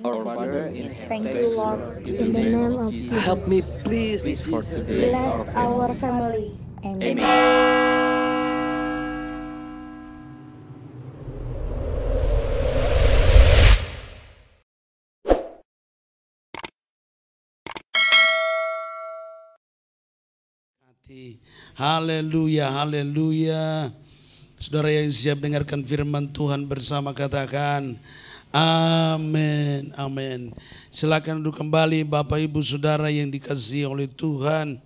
Our Father in Thank heaven, you, Lord, in the name of Jesus. Help me, please, for Jesus. to bless our Bless family. our family. Amen. Amen. Haleluya, haleluya. Saudara yang siap dengarkan firman Tuhan bersama katakan amin, amin. Silakan duduk kembali Bapak Ibu Saudara yang dikasihi oleh Tuhan.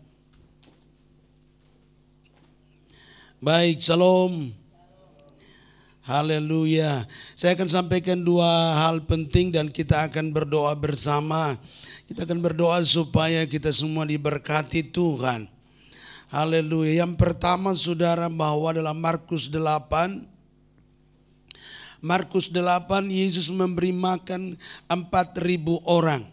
Baik, shalom. Haleluya. Saya akan sampaikan dua hal penting dan kita akan berdoa bersama. Kita akan berdoa supaya kita semua diberkati Tuhan. Haleluya. Yang pertama saudara, bahwa dalam Markus 8, Yesus memberi makan 4.000 orang.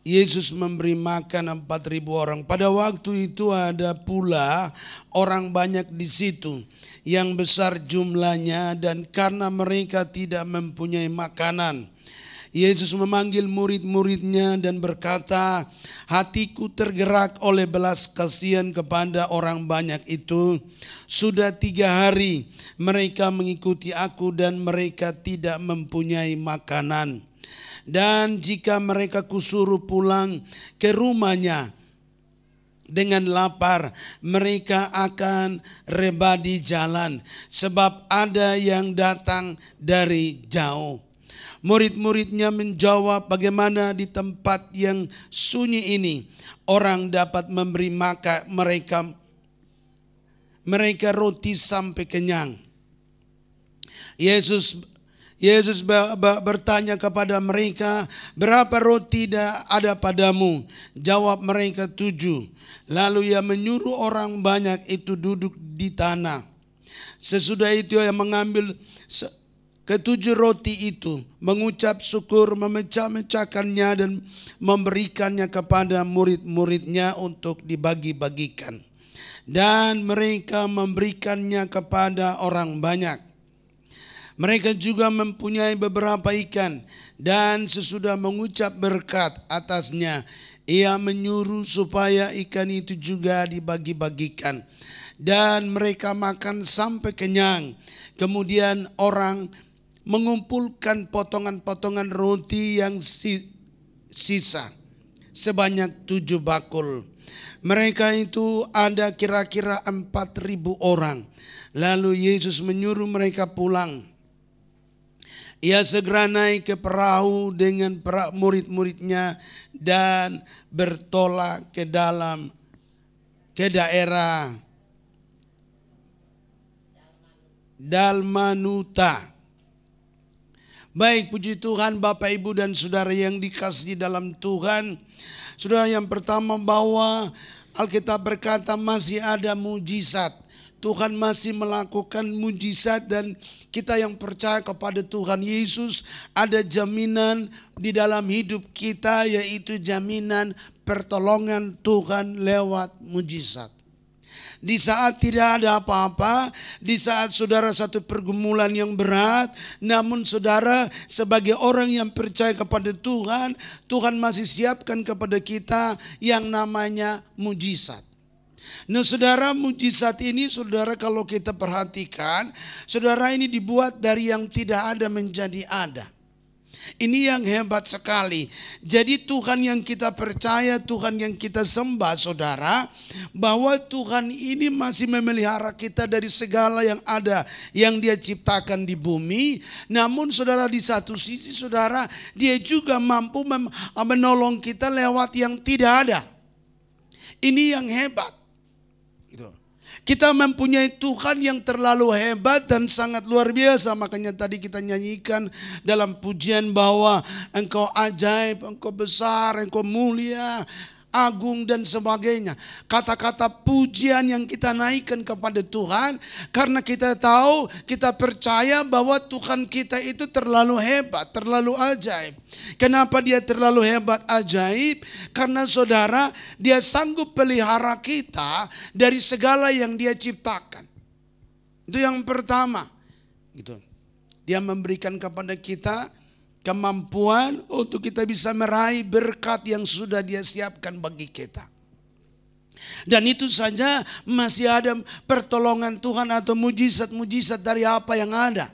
Yesus memberi makan 4.000 orang. Pada waktu itu ada pula orang banyak di situ, yang besar jumlahnya, dan karena mereka tidak mempunyai makanan, Yesus memanggil murid-muridnya dan berkata, hatiku tergerak oleh belas kasihan kepada orang banyak itu. Sudah 3 hari mereka mengikuti aku dan mereka tidak mempunyai makanan. Dan jika mereka kusuruh pulang ke rumahnya dengan lapar, mereka akan rebah di jalan, sebab ada yang datang dari jauh. Murid-muridnya menjawab, bagaimana di tempat yang sunyi ini orang dapat memberi makan mereka roti sampai kenyang. Yesus bertanya kepada mereka, berapa roti ada padamu? Jawab mereka 7. Lalu ia menyuruh orang banyak itu duduk di tanah. Sesudah itu ia mengambil ke-7 roti itu, mengucap syukur, memecah-mecahkannya dan memberikannya kepada murid-muridnya untuk dibagi-bagikan. Dan mereka memberikannya kepada orang banyak. Mereka juga mempunyai beberapa ikan, dan sesudah mengucap berkat atasnya, ia menyuruh supaya ikan itu juga dibagi-bagikan. Dan mereka makan sampai kenyang. Kemudian orang mengumpulkan potongan-potongan roti yang sisa sebanyak 7 bakul. Mereka itu ada kira-kira 4.000 orang. Lalu Yesus menyuruh mereka pulang. Ia segera naik ke perahu dengan murid-muridnya dan bertolak ke daerah Dalmanuta. Baik, puji Tuhan Bapak Ibu dan Saudara yang dikasihi dalam Tuhan. Saudara, yang pertama bahwa Alkitab berkata masih ada mujizat. Tuhan masih melakukan mujizat, dan kita yang percaya kepada Tuhan Yesus ada jaminan di dalam hidup kita, yaitu jaminan pertolongan Tuhan lewat mujizat. Di saat tidak ada apa-apa, di saat saudara satu pergumulan yang berat, namun saudara sebagai orang yang percaya kepada Tuhan, Tuhan masih siapkan kepada kita yang namanya mujizat. Nah saudara, mujizat ini saudara kalau kita perhatikan, saudara ini dibuat dari yang tidak ada menjadi ada. Ini yang hebat sekali. Jadi Tuhan yang kita percaya, Tuhan yang kita sembah saudara, bahwa Tuhan ini masih memelihara kita dari segala yang ada, yang Dia ciptakan di bumi. Namun saudara, di satu sisi saudara, Dia juga mampu menolong kita lewat yang tidak ada. Ini yang hebat. Kita mempunyai Tuhan yang terlalu hebat dan sangat luar biasa. Makanya tadi kita nyanyikan dalam pujian bahwa Engkau ajaib, Engkau besar, Engkau mulia, agung dan sebagainya. Kata-kata pujian yang kita naikkan kepada Tuhan karena kita tahu, kita percaya bahwa Tuhan kita itu terlalu hebat, terlalu ajaib. Kenapa Dia terlalu hebat, ajaib? Karena saudara, Dia sanggup pelihara kita dari segala yang Dia ciptakan. Itu yang pertama. Gitu. Dia memberikan kepada kita kemampuan untuk kita bisa meraih berkat yang sudah Dia siapkan bagi kita. Dan itu saja masih ada pertolongan Tuhan atau mujizat-mujizat dari apa yang ada.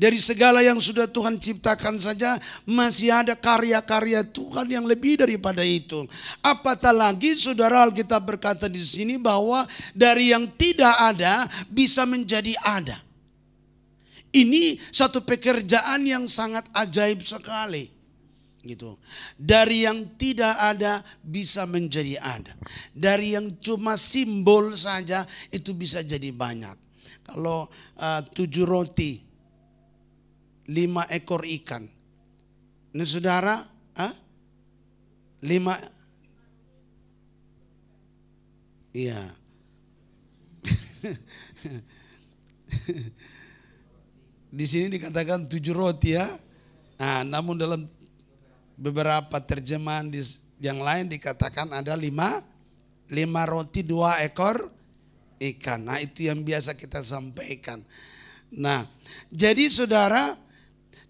Dari segala yang sudah Tuhan ciptakan saja masih ada karya-karya Tuhan yang lebih daripada itu. Apatah lagi saudara, Alkitab berkata di sini bahwa dari yang tidak ada bisa menjadi ada. Ini satu pekerjaan yang sangat ajaib sekali. Gitu. Dari yang tidak ada bisa menjadi ada. Dari yang cuma simbol saja itu bisa jadi banyak. Kalau 7 roti 5 ekor ikan. Ini saudara, 5, iya. Di sini dikatakan 7 roti ya. Nah, namun dalam beberapa terjemahan yang lain dikatakan ada 5 roti 2 ekor ikan. Nah, itu yang biasa kita sampaikan. Nah, jadi saudara,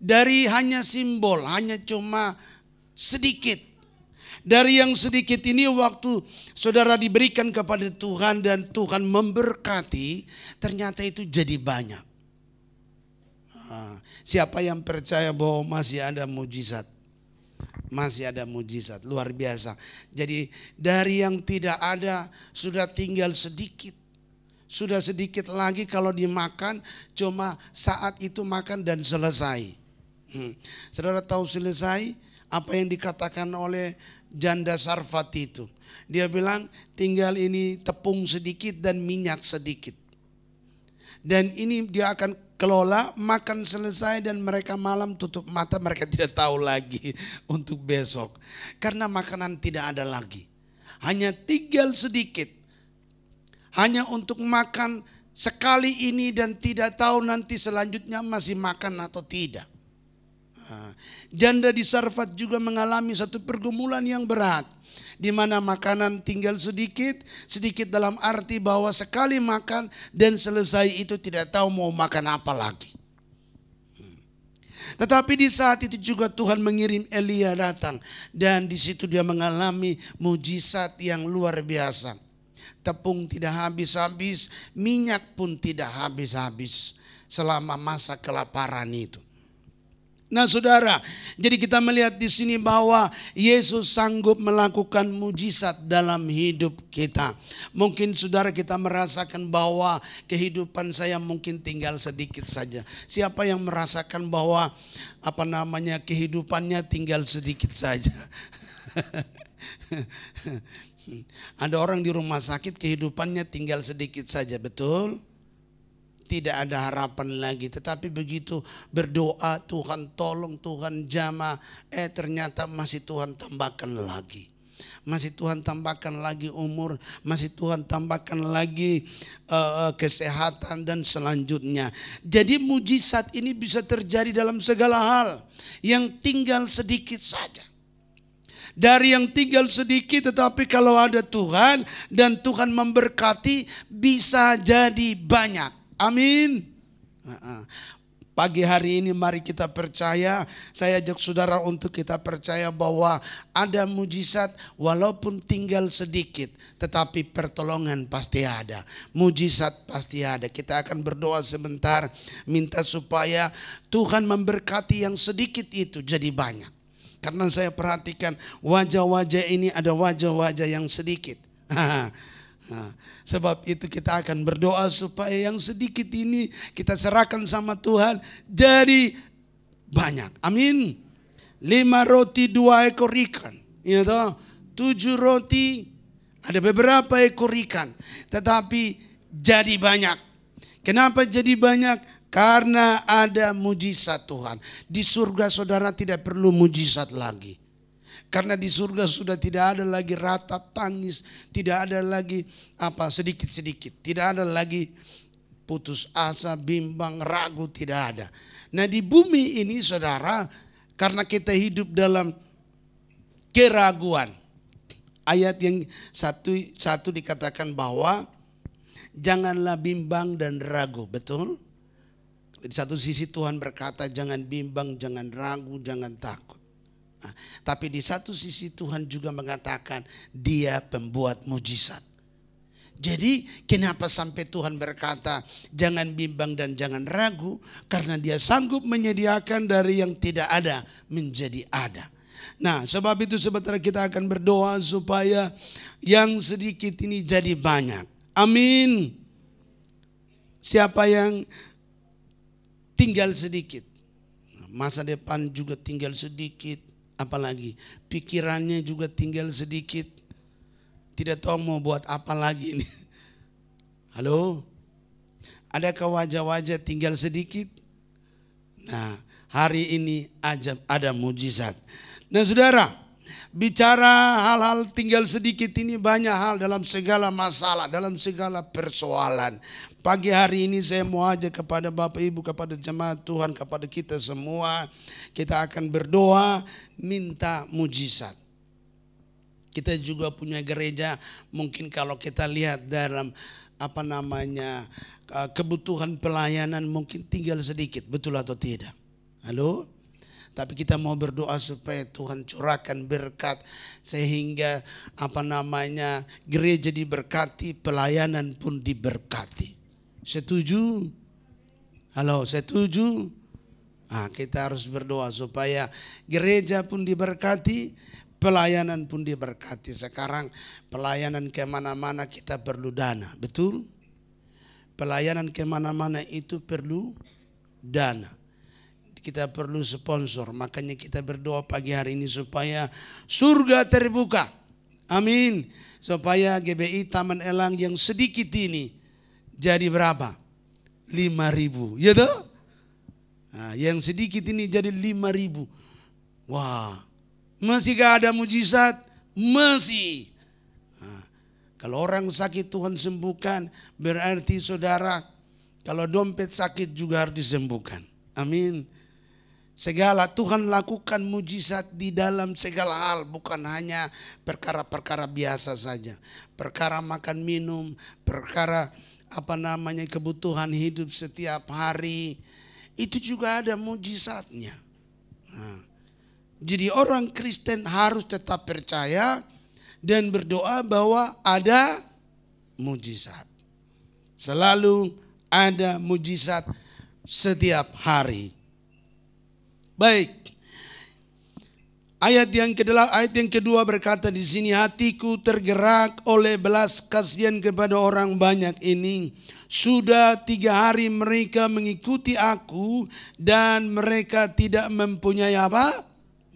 dari hanya simbol, hanya cuma sedikit. Dari yang sedikit ini waktu saudara diberikan kepada Tuhan dan Tuhan memberkati, ternyata itu jadi banyak. Siapa yang percaya bahwa masih ada mujizat? Masih ada mujizat, luar biasa. Jadi dari yang tidak ada sudah tinggal sedikit. Sudah sedikit lagi kalau dimakan cuma saat itu makan dan selesai. Saudara tahu selesai apa yang dikatakan oleh janda Sarfat itu. Dia bilang tinggal ini tepung sedikit dan minyak sedikit. Dan ini dia akan kelola, makan selesai dan mereka malam tutup mata, mereka tidak tahu lagi untuk besok. Karena makanan tidak ada lagi. Hanya tinggal sedikit. Hanya untuk makan sekali ini dan tidak tahu nanti selanjutnya masih makan atau tidak. Janda di Sarfat juga mengalami satu pergumulan yang berat. Di mana makanan tinggal sedikit, sedikit dalam arti bahwa sekali makan dan selesai itu tidak tahu mau makan apa lagi. Tetapi di saat itu juga Tuhan mengirim Elia datang dan di situ dia mengalami mujizat yang luar biasa. Tepung tidak habis-habis, minyak pun tidak habis-habis selama masa kelaparan itu. Nah saudara, jadi kita melihat di sini bahwa Yesus sanggup melakukan mujizat dalam hidup kita. Mungkin saudara kita merasakan bahwa kehidupan saya mungkin tinggal sedikit saja. Siapa yang merasakan bahwa kehidupannya tinggal sedikit saja? Ada orang di rumah sakit kehidupannya tinggal sedikit saja, betul? Tidak ada harapan lagi. Tetapi begitu berdoa, Tuhan tolong, Tuhan jamah, ternyata masih Tuhan tambahkan lagi. Masih Tuhan tambahkan lagi umur, masih Tuhan tambahkan lagi kesehatan dan selanjutnya. Jadi mujizat ini bisa terjadi dalam segala hal yang tinggal sedikit saja. Dari yang tinggal sedikit tetapi kalau ada Tuhan dan Tuhan memberkati bisa jadi banyak. Amin. Pagi hari ini mari kita percaya, saya ajak saudara untuk kita percaya bahwa ada mujizat walaupun tinggal sedikit. Tetapi pertolongan pasti ada, mujizat pasti ada. Kita akan berdoa sebentar, minta supaya Tuhan memberkati yang sedikit itu jadi banyak. Karena saya perhatikan wajah-wajah ini ada wajah-wajah yang sedikit. Sebab itu kita akan berdoa supaya yang sedikit ini kita serahkan sama Tuhan jadi banyak. Amin. 5 roti 2 ekor ikan. Ya toh, 7 roti ada beberapa ekor ikan. Tetapi jadi banyak. Kenapa jadi banyak? Karena ada mujizat Tuhan. Di surga saudara tidak perlu mujizat lagi. Karena di surga sudah tidak ada lagi ratap tangis, tidak ada lagi sedikit-sedikit, tidak ada lagi putus asa, bimbang, ragu, tidak ada. Nah di bumi ini saudara, karena kita hidup dalam keraguan. Ayat yang satu dikatakan bahwa janganlah bimbang dan ragu, betul? Di satu sisi Tuhan berkata jangan bimbang, jangan ragu, jangan takut. Nah, tapi di satu sisi Tuhan juga mengatakan Dia pembuat mujizat. Jadi kenapa sampai Tuhan berkata jangan bimbang dan jangan ragu? Karena Dia sanggup menyediakan dari yang tidak ada menjadi ada. Nah, sebab itu saudara, kita akan berdoa supaya yang sedikit ini jadi banyak. Amin. Siapa yang tinggal sedikit, masa depan juga tinggal sedikit, apalagi pikirannya juga tinggal sedikit. Tidak tahu mau buat apa lagi nih. Halo? Adakah wajah-wajah tinggal sedikit? Nah, hari ini ada mujizat. Nah saudara, bicara hal-hal tinggal sedikit ini banyak hal dalam segala masalah, dalam segala persoalan. Pagi hari ini saya mau ajak kepada Bapak Ibu, kepada jemaat Tuhan, kepada kita semua. Kita akan berdoa minta mujizat. Kita juga punya gereja, mungkin kalau kita lihat dalam kebutuhan pelayanan mungkin tinggal sedikit, betul atau tidak? Halo? Tapi kita mau berdoa supaya Tuhan curahkan berkat sehingga gereja diberkati, pelayanan pun diberkati. Setuju? Halo, setuju? Nah, kita harus berdoa supaya gereja pun diberkati, pelayanan pun diberkati. Sekarang pelayanan kemana-mana kita perlu dana, betul? Pelayanan kemana-mana itu perlu dana. Kita perlu sponsor, makanya kita berdoa pagi hari ini supaya surga terbuka. Amin. Supaya GBI Taman Elang yang sedikit ini jadi berapa? 5.000, ya toh? Nah, yang sedikit ini jadi 5.000. Wah. Masih gak ada mujizat? Masih. Nah, kalau orang sakit Tuhan sembuhkan, berarti saudara, kalau dompet sakit juga harus disembuhkan. Amin. Segala Tuhan lakukan mujizat di dalam segala hal, bukan hanya perkara-perkara biasa saja. Perkara makan minum, perkara kebutuhan hidup setiap hari, itu juga ada mujizatnya. Nah, jadi orang Kristen harus tetap percaya dan berdoa bahwa ada mujizat. Selalu ada mujizat setiap hari. Baik. Ayat yang kedua berkata di sini, hatiku tergerak oleh belas kasihan kepada orang banyak ini. Sudah 3 hari mereka mengikuti aku dan mereka tidak mempunyai apa?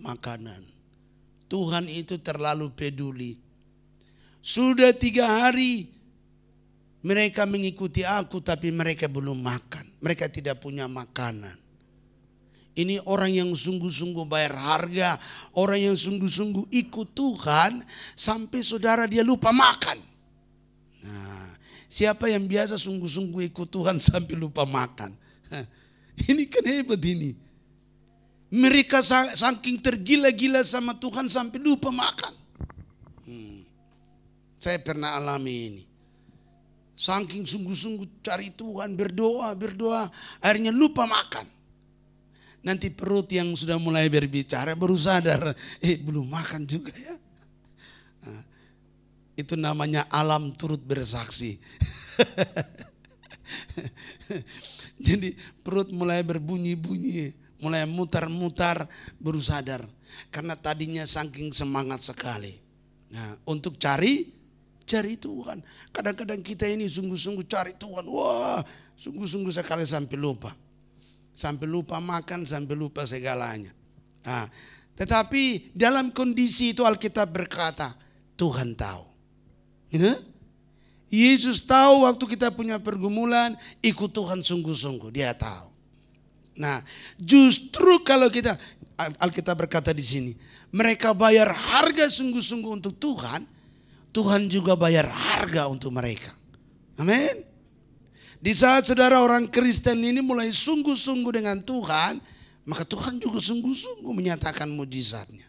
Makanan. Tuhan itu terlalu peduli. Sudah 3 hari mereka mengikuti aku tapi mereka belum makan. Mereka tidak punya makanan. Ini orang yang sungguh-sungguh bayar harga. Orang yang sungguh-sungguh ikut Tuhan sampai saudara dia lupa makan. Nah, siapa yang biasa sungguh-sungguh ikut Tuhan sampai lupa makan? Ini kan hebat ini. Mereka saking tergila-gila sama Tuhan sampai lupa makan. Saya pernah alami ini. Saking sungguh-sungguh cari Tuhan, berdoa, akhirnya lupa makan. Nanti perut yang sudah mulai berbicara baru sadar, belum makan juga ya. Nah, itu namanya alam turut bersaksi. Jadi perut mulai berbunyi-bunyi, mulai mutar-mutar, baru sadar. Karena tadinya saking semangat sekali. Nah, untuk cari Tuhan. Kadang-kadang kita ini sungguh-sungguh cari Tuhan. Wah, sungguh-sungguh sekali sampai lupa. Sampai lupa makan, sampai lupa segalanya. Nah, tetapi dalam kondisi itu Alkitab berkata, Tuhan tahu. Ya? Yesus tahu waktu kita punya pergumulan, ikut Tuhan sungguh-sungguh, dia tahu. Nah, justru kalau kita, Alkitab berkata di sini, mereka bayar harga sungguh-sungguh untuk Tuhan, Tuhan juga bayar harga untuk mereka. Amin. Di saat saudara orang Kristen ini mulai sungguh-sungguh dengan Tuhan, maka Tuhan juga sungguh-sungguh menyatakan mujizatnya.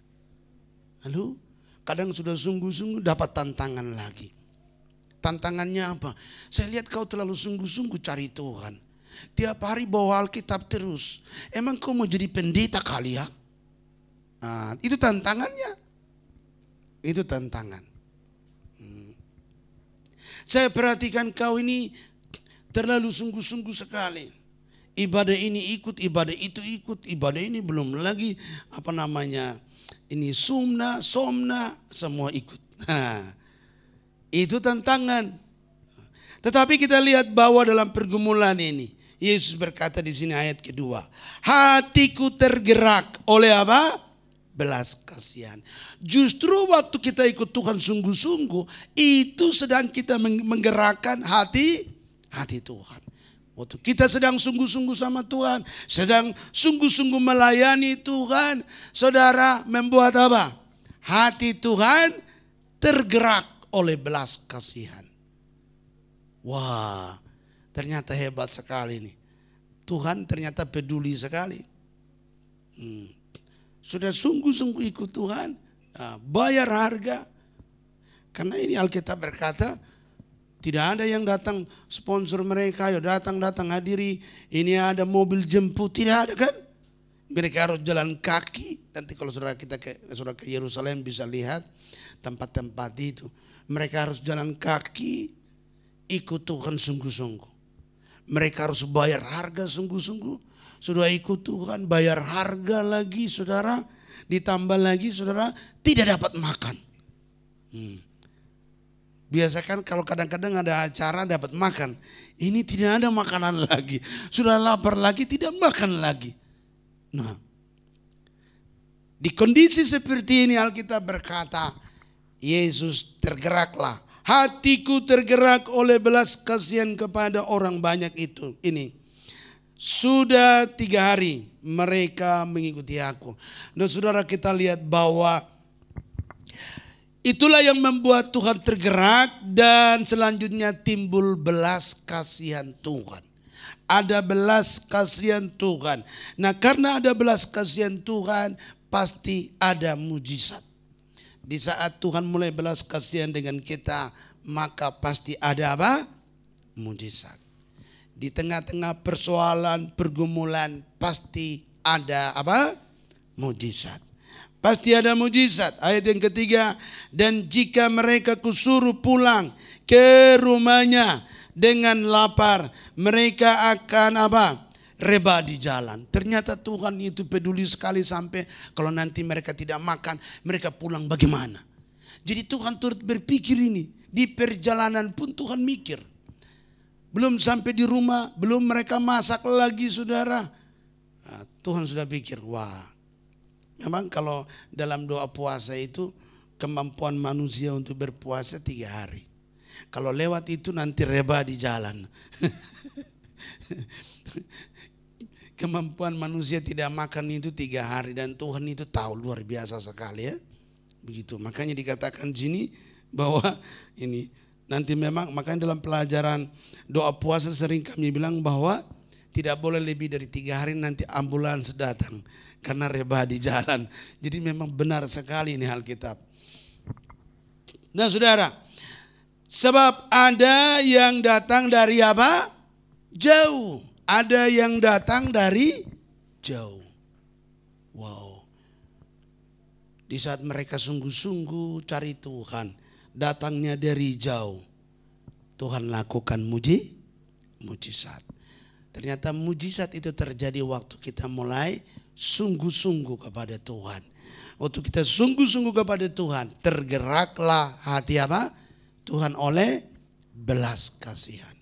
Lalu kadang sudah sungguh-sungguh dapat tantangan lagi. Tantangannya apa? Saya lihat kau terlalu sungguh-sungguh cari Tuhan. Tiap hari bawa Alkitab terus. Emang kau mau jadi pendeta kali ya? Nah, itu tantangannya. Itu tantangan. Saya perhatikan kau ini terlalu sungguh-sungguh sekali. Ibadah ini ikut, ibadah itu ikut, ibadah ini belum lagi ini somna, semua ikut. Nah, itu tantangan. Tetapi kita lihat bahwa dalam pergumulan ini, Yesus berkata di sini ayat kedua, hatiku tergerak oleh apa? Belas kasihan. Justru waktu kita ikut Tuhan sungguh-sungguh, itu sedang kita menggerakkan hati Tuhan. Waktu kita sedang sungguh-sungguh sama Tuhan, sedang sungguh-sungguh melayani Tuhan, saudara membuat apa? Hati Tuhan tergerak oleh belas kasihan. Wah, ternyata hebat sekali nih. Tuhan ternyata peduli sekali. Sudah sungguh-sungguh ikut Tuhan, bayar harga. Karena ini Alkitab berkata, tidak ada yang datang sponsor mereka, ayo datang hadiri, ini ada mobil jemput, tidak ada kan? Mereka harus jalan kaki. Nanti kalau saudara ke Yerusalem bisa lihat tempat-tempat itu. Mereka harus jalan kaki, ikut Tuhan sungguh-sungguh. Mereka harus bayar harga sungguh-sungguh. Sudah ikut Tuhan, bayar harga lagi saudara. Ditambah lagi saudara, tidak dapat makan. Biasa kan kalau kadang-kadang ada acara dapat makan. Ini tidak ada makanan lagi. Sudah lapar lagi, tidak makan lagi. Nah, di kondisi seperti ini Alkitab berkata, Yesus tergeraklah. Hatiku tergerak oleh belas kasihan kepada orang banyak itu. Ini. Sudah 3 hari mereka mengikuti aku. Dan saudara kita lihat bahwa itulah yang membuat Tuhan tergerak dan selanjutnya timbul belas kasihan Tuhan. Ada belas kasihan Tuhan. Nah karena ada belas kasihan Tuhan pasti ada mujizat. Di saat Tuhan mulai belas kasihan dengan kita maka pasti ada apa? Mujizat. Di tengah-tengah persoalan, pergumulan pasti ada apa? Mujizat. Pasti ada mujizat. Ayat yang ketiga, dan jika mereka kusuruh pulang ke rumahnya dengan lapar, mereka akan apa? Reba di jalan. Ternyata Tuhan itu peduli sekali sampai kalau nanti mereka tidak makan, mereka pulang bagaimana? Jadi Tuhan turut berpikir ini. Di perjalanan pun Tuhan mikir. Belum sampai di rumah, belum mereka masak lagi saudara. Nah, Tuhan sudah pikir, wah memang kalau dalam doa puasa itu kemampuan manusia untuk berpuasa 3 hari. Kalau lewat itu nanti reba di jalan. Kemampuan manusia tidak makan itu 3 hari dan Tuhan itu tahu luar biasa sekali ya. Begitu, makanya dikatakan sini bahwa ini nanti memang makanya dalam pelajaran doa puasa sering kami bilang bahwa tidak boleh lebih dari 3 hari nanti ambulans datang karena reba di jalan. Jadi memang benar sekali ini Alkitab. Nah saudara, sebab ada yang datang dari apa? Jauh. Ada yang datang dari jauh. Wow. Di saat mereka sungguh-sungguh cari Tuhan, datangnya dari jauh. Tuhan lakukan mujizat. Ternyata mujizat itu terjadi waktu kita mulai sungguh-sungguh kepada Tuhan. Waktu kita sungguh-sungguh kepada Tuhan, tergeraklah hati apa? Tuhan oleh belas kasihan.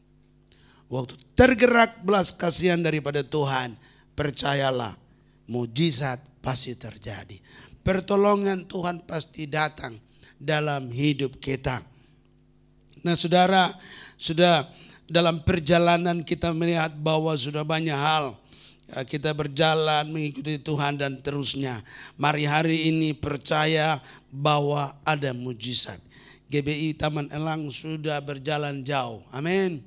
Waktu tergerak belas kasihan daripada Tuhan, percayalah mujizat pasti terjadi. Pertolongan Tuhan pasti datang dalam hidup kita. Nah saudara, sudah dalam perjalanan kita melihat bahwa sudah banyak hal. Kita berjalan mengikuti Tuhan dan terusnya. Mari hari ini percaya bahwa ada mujizat. GBI Taman Elang sudah berjalan jauh. Amin.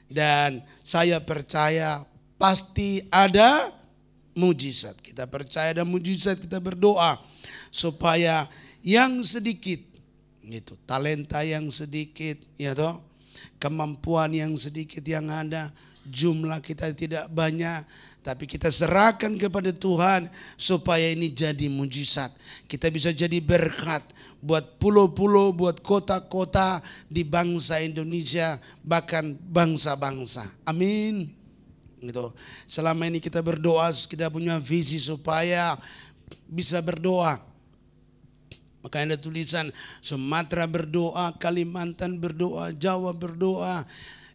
Dan saya percaya pasti ada mujizat. Kita percaya ada mujizat, kita berdoa supaya yang sedikit gitu, talenta yang sedikit ya toh, kemampuan yang sedikit yang ada Jumlah kita tidak banyak, tapi kita serahkan kepada Tuhan supaya ini jadi mujizat. Kita bisa jadi berkat buat pulau-pulau, buat kota-kota di bangsa Indonesia, bahkan bangsa-bangsa. Amin. Gitu. Selama ini kita berdoa, kita punya visi supaya bisa berdoa. Makanya ada tulisan Sumatera berdoa, Kalimantan berdoa, Jawa berdoa,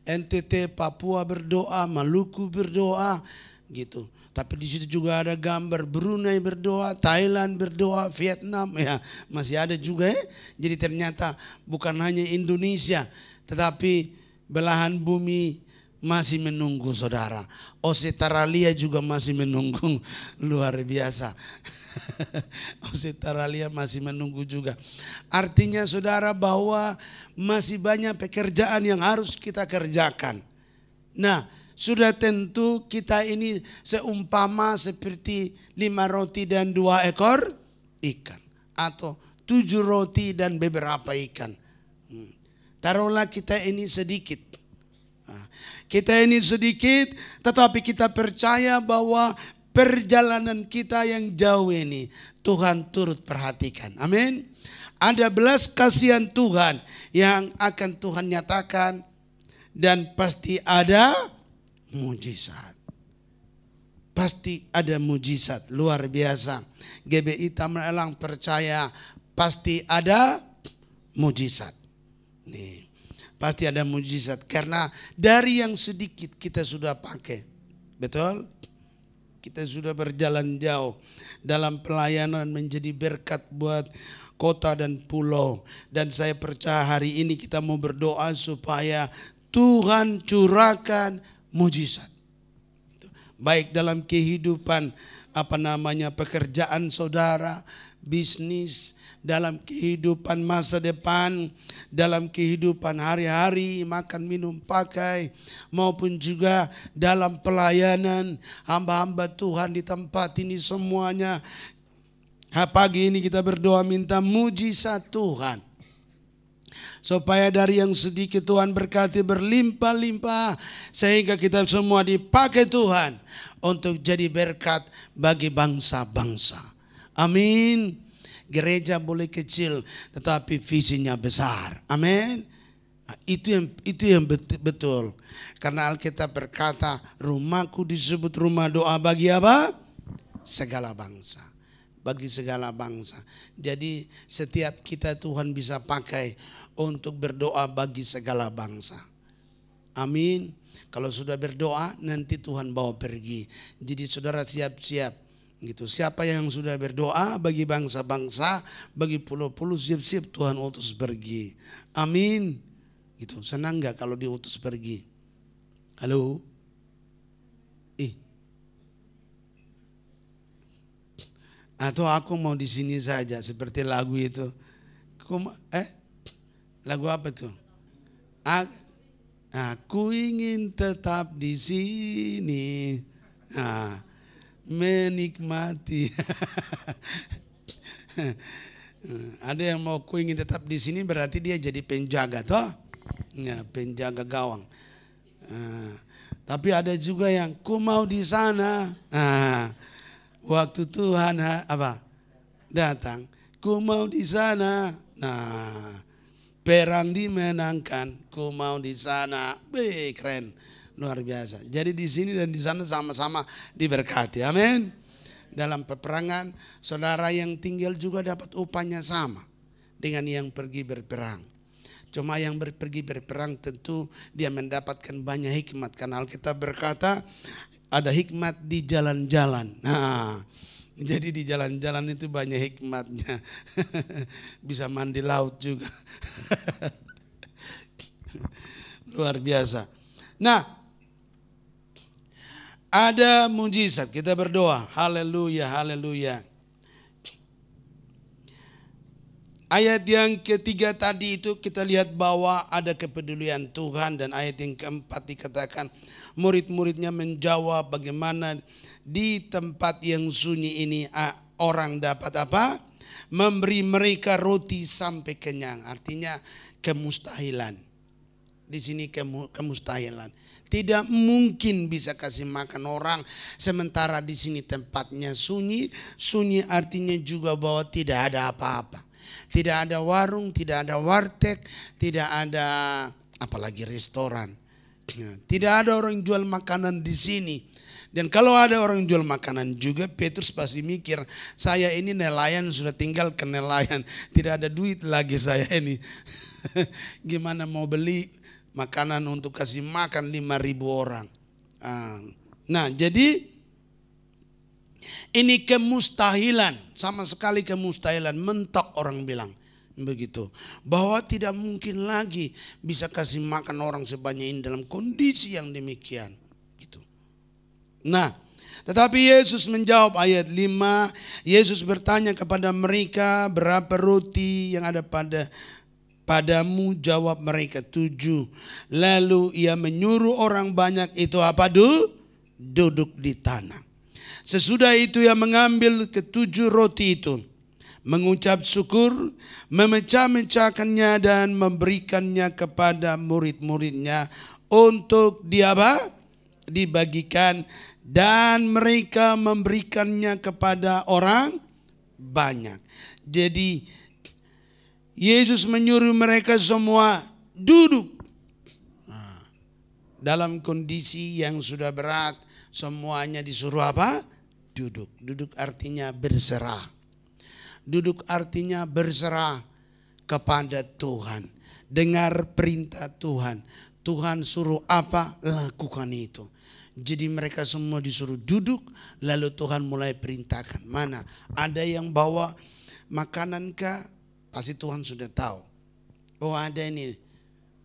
NTT, Papua berdoa, Maluku berdoa, gitu. Tapi di situ juga ada gambar Brunei berdoa, Thailand berdoa, Vietnam, ya masih ada juga ya. Jadi ternyata bukan hanya Indonesia, tetapi belahan bumi masih menunggu saudara. Australia juga masih menunggu, luar biasa. Australia masih menunggu juga. Artinya saudara bahwa masih banyak pekerjaan yang harus kita kerjakan. Nah, sudah tentu kita ini seumpama seperti 5 roti dan 2 ekor ikan. Atau 7 roti dan beberapa ikan. Taruhlah kita ini sedikit. Kita ini sedikit, tetapi kita percaya bahwa perjalanan kita yang jauh ini Tuhan turut perhatikan. Amin. Ada belas kasihan Tuhan yang akan Tuhan nyatakan dan pasti ada mujizat. Pasti ada mujizat luar biasa. GBI Taman Elang percaya pasti ada mujizat. Nih, pasti ada mujizat karena dari yang sedikit kita sudah pakai. Betul? Kita sudah berjalan jauh dalam pelayanan menjadi berkat buat kota dan pulau. Dan saya percaya hari ini kita mau berdoa supaya Tuhan curahkan mujizat. Baik dalam kehidupan pekerjaan saudara, bisnis, dalam kehidupan masa depan, dalam kehidupan hari-hari, makan, minum, pakai, maupun juga dalam pelayanan hamba-hamba Tuhan di tempat ini semuanya. Pagi ini kita berdoa minta mujizat Tuhan. Supaya dari yang sedikit Tuhan berkati berlimpah-limpah. Sehingga kita semua dipakai Tuhan untuk jadi berkat bagi bangsa-bangsa. Amin. Gereja boleh kecil tetapi visinya besar. Amin. Itu yang betul. Karena Alkitab berkata rumahku disebut rumah doa bagi apa? Segala bangsa. Bagi segala bangsa. Jadi setiap kita Tuhan bisa pakai untuk berdoa bagi segala bangsa. Amin. Kalau sudah berdoa nanti Tuhan bawa pergi. Jadi saudara siap-siap. Gitu. Siapa yang sudah berdoa bagi bangsa-bangsa, bagi pulau-pulau siap-siap Tuhan utus pergi. Amin. Gitu. Senang gak kalau diutus pergi? Halo? Atau aku mau di sini saja seperti lagu itu. Lagu apa tuh? Aku ingin tetap di sini. Menikmati. Ada yang mau ku ingin tetap di sini berarti dia jadi penjaga toh? Ya, penjaga gawang. Tapi ada juga yang ku mau di sana. Waktu Tuhan datang, ku mau di sana. Perang dimenangkan, ku mau di sana. Keren. Luar biasa. Jadi di sini dan di sana sama-sama diberkati. Amin. Dalam peperangan, saudara yang tinggal juga dapat upahnya sama dengan yang pergi berperang. Cuma yang pergi berperang tentu dia mendapatkan banyak hikmat. Karena Alkitab berkata ada hikmat di jalan-jalan. Jadi di jalan-jalan itu banyak hikmatnya. Bisa mandi laut juga. Luar biasa. Nah, ada mujizat, kita berdoa. Haleluya, haleluya. Ayat yang ketiga tadi itu kita lihat bahwa ada kepedulian Tuhan. Dan ayat yang keempat dikatakan murid-muridnya menjawab bagaimana di tempat yang sunyi ini orang dapat apa? Memberi mereka roti sampai kenyang. Artinya kemustahilan. Di sini kemustahilan. Tidak mungkin bisa kasih makan orang sementara di sini tempatnya sunyi. Sunyi artinya juga bahwa tidak ada apa-apa. Tidak ada warung, tidak ada warteg, tidak ada apalagi restoran. Tidak ada orang jual makanan di sini. Dan kalau ada orang jual makanan juga, Petrus pasti mikir, saya ini nelayan sudah tinggal ke nelayan, tidak ada duit lagi saya ini. Gimana mau beli makanan untuk kasih makan 5.000 orang. Nah, jadi ini kemustahilan, sama sekali kemustahilan, mentok orang bilang begitu. Bahwa tidak mungkin lagi bisa kasih makan orang sebanyak ini dalam kondisi yang demikian. Nah, tetapi Yesus menjawab ayat 5. Yesus bertanya kepada mereka, berapa roti yang ada padamu? Jawab mereka 7. Lalu ia menyuruh orang banyak itu apa? Duduk di tanah. Sesudah itu ia mengambil ke-7 roti itu, mengucap syukur, memecah-mecahkannya dan memberikannya kepada murid-muridnya untuk dibagikan. Dan mereka memberikannya kepada orang banyak. Jadi Yesus menyuruh mereka semua duduk. Dalam kondisi yang sudah berat, semuanya disuruh apa? Duduk. Duduk artinya berserah. Duduk artinya berserah kepada Tuhan. Dengar perintah Tuhan. Tuhan suruh apa? Lakukan itu. Jadi mereka semua disuruh duduk, lalu Tuhan mulai perintahkan. Mana ada yang bawa makanan kah? Pasti Tuhan sudah tahu. Oh ada ini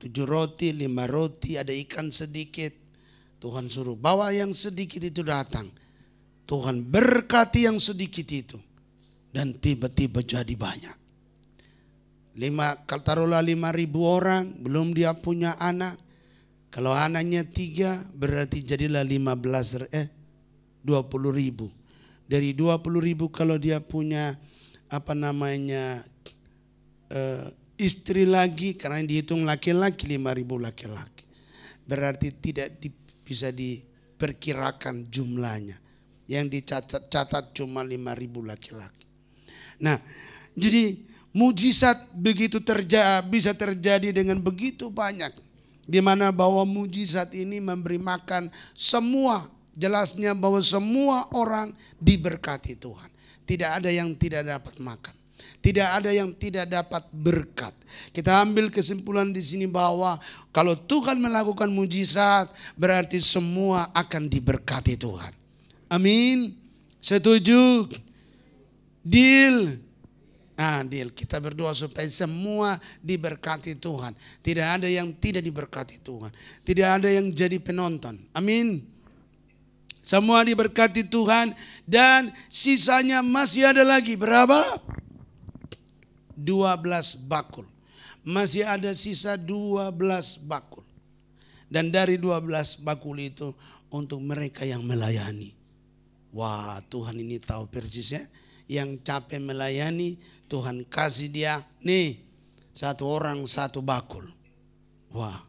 7 roti, 5 roti, ada ikan sedikit. Tuhan suruh bawa yang sedikit itu datang. Tuhan berkati yang sedikit itu. Dan tiba-tiba jadi banyak. Taruhlah 5.000 orang, belum dia punya anak. Kalau anaknya 3 berarti jadilah 20.000. Dari 20.000 kalau dia punya istri lagi, karena dihitung laki-laki 5.000 laki-laki. Berarti tidak bisa diperkirakan jumlahnya. Yang dicatat cuma 5.000 laki-laki. Nah, jadi mujizat begitu bisa terjadi dengan begitu banyak. Di mana bahwa mujizat ini memberi makan semua, jelasnya bahwa semua orang diberkati Tuhan. Tidak ada yang tidak dapat makan. Tidak ada yang tidak dapat berkat. Kita ambil kesimpulan di sini bahwa kalau Tuhan melakukan mujizat, berarti semua akan diberkati Tuhan. Amin. Setuju? Deal. Deal. Kita berdoa supaya semua diberkati Tuhan. Tidak ada yang tidak diberkati Tuhan. Tidak ada yang jadi penonton. Amin. Semua diberkati Tuhan. Dan sisanya masih ada lagi. Berapa? 12 bakul. Masih ada sisa 12 bakul. Dan dari 12 bakul itu untuk mereka yang melayani. Wah, Tuhan ini tahu persisnya. Yang capek melayani, Tuhan kasih dia, nih 1 orang 1 bakul. Wah,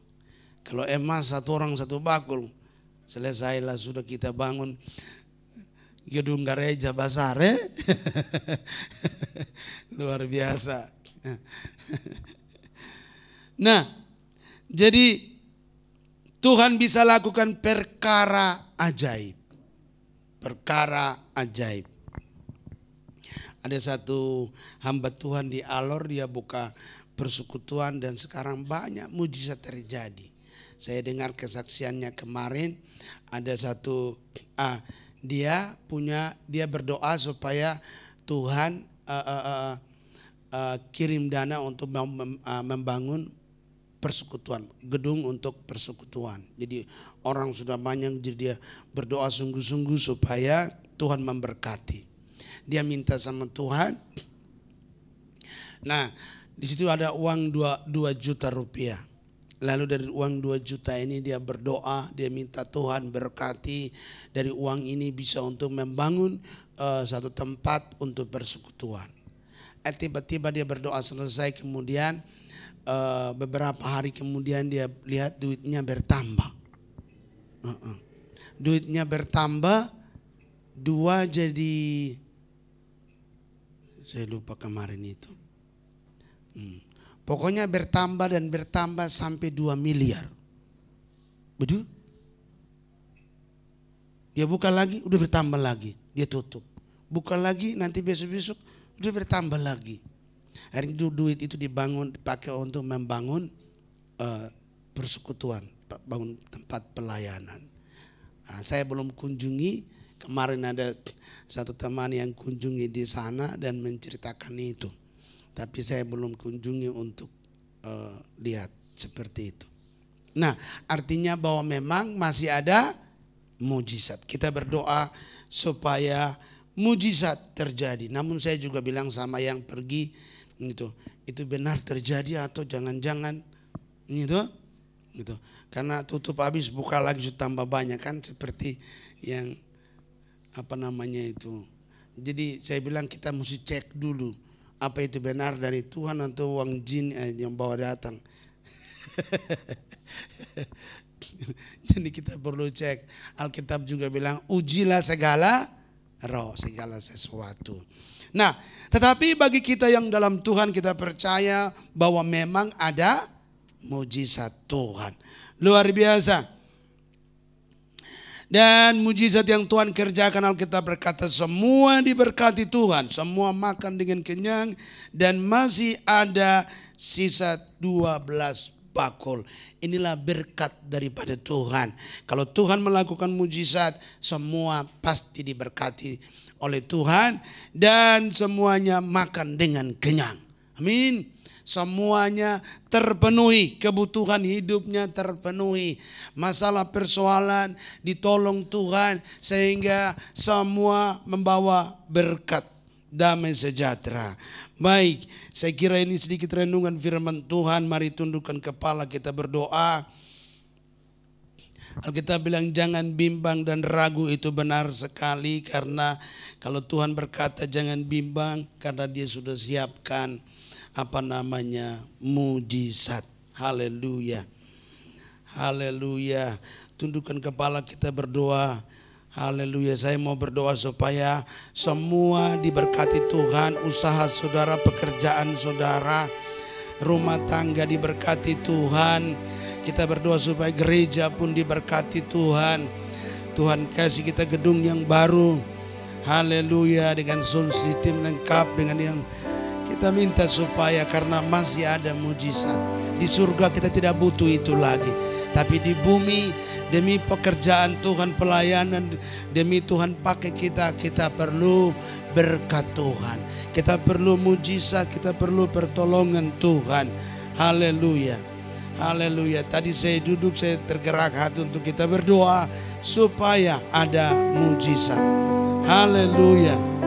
kalau emas 1 orang 1 bakul, selesailah sudah kita bangun gedung gereja besar. Luar biasa. Nah, jadi Tuhan bisa lakukan perkara ajaib. Perkara ajaib. Ada satu hamba Tuhan di Alor, dia buka persekutuan dan sekarang banyak mujizat terjadi. Saya dengar kesaksiannya kemarin, ada satu dia berdoa supaya Tuhan kirim dana untuk membangun persekutuan, gedung untuk persekutuan. Jadi orang sudah banyak, jadi dia berdoa sungguh-sungguh supaya Tuhan memberkati. Dia minta sama Tuhan. Nah, di situ ada uang 2 juta rupiah. Lalu dari uang 2 juta ini dia berdoa, dia minta Tuhan berkati dari uang ini bisa untuk membangun satu tempat untuk persekutuan. Tiba-tiba dia berdoa selesai, kemudian beberapa hari kemudian dia lihat duitnya bertambah. Duitnya bertambah, 2 jadi, saya lupa kemarin itu. Pokoknya bertambah dan bertambah sampai 2 miliar. Betul? Dia buka lagi, udah bertambah lagi. Dia tutup. Buka lagi, nanti besok-besok udah bertambah lagi. Hari itu duit itu dipakai untuk membangun persekutuan, bangun tempat pelayanan. Nah, saya belum kunjungi, kemarin ada satu teman yang kunjungi di sana dan menceritakan itu. Tapi saya belum kunjungi untuk lihat seperti itu. Nah, artinya bahwa memang masih ada mujizat. Kita berdoa supaya mujizat terjadi. Namun saya juga bilang sama yang pergi itu benar terjadi atau jangan-jangan gitu. Karena tutup habis buka lagi sudah tambah banyak kan, seperti yang itu. Jadi saya bilang kita mesti cek dulu apa itu benar dari Tuhan atau uang jin yang bawa datang. Jadi kita perlu cek. Alkitab juga bilang ujilah segala roh, segala sesuatu. Nah, tetapi bagi kita yang dalam Tuhan, kita percaya bahwa memang ada mujizat Tuhan. Luar biasa. Dan mujizat yang Tuhan kerjakan, Alkitab berkata semua diberkati Tuhan. Semua makan dengan kenyang dan masih ada sisa 12 bakul. Inilah berkat daripada Tuhan. Kalau Tuhan melakukan mujizat, semua pasti diberkati oleh Tuhan dan semuanya makan dengan kenyang. Amin. Semuanya terpenuhi, kebutuhan hidupnya terpenuhi. Masalah persoalan ditolong Tuhan sehingga semua membawa berkat, damai sejahtera. Baik, saya kira ini sedikit renungan firman Tuhan. Mari tundukkan kepala, kita berdoa. Alkitab bilang jangan bimbang dan ragu, itu benar sekali. Karena kalau Tuhan berkata jangan bimbang, karena Dia sudah siapkan mujizat. Haleluya. Haleluya. Tundukkan kepala, kita berdoa. Haleluya. Saya mau berdoa supaya semua diberkati Tuhan. Usaha saudara, pekerjaan saudara, rumah tangga diberkati Tuhan. Kita berdoa supaya gereja pun diberkati Tuhan. Tuhan kasih kita gedung yang baru. Haleluya. Dengan sound system lengkap, dengan yang kita minta supaya, karena masih ada mujizat. Di surga kita tidak butuh itu lagi. Tapi di bumi, demi pekerjaan Tuhan, pelayanan, demi Tuhan pakai kita perlu berkat Tuhan. Kita perlu mujizat, kita perlu pertolongan Tuhan. Haleluya. Haleluya. Tadi saya duduk, saya tergerak hati untuk kita berdoa supaya ada mujizat. Haleluya.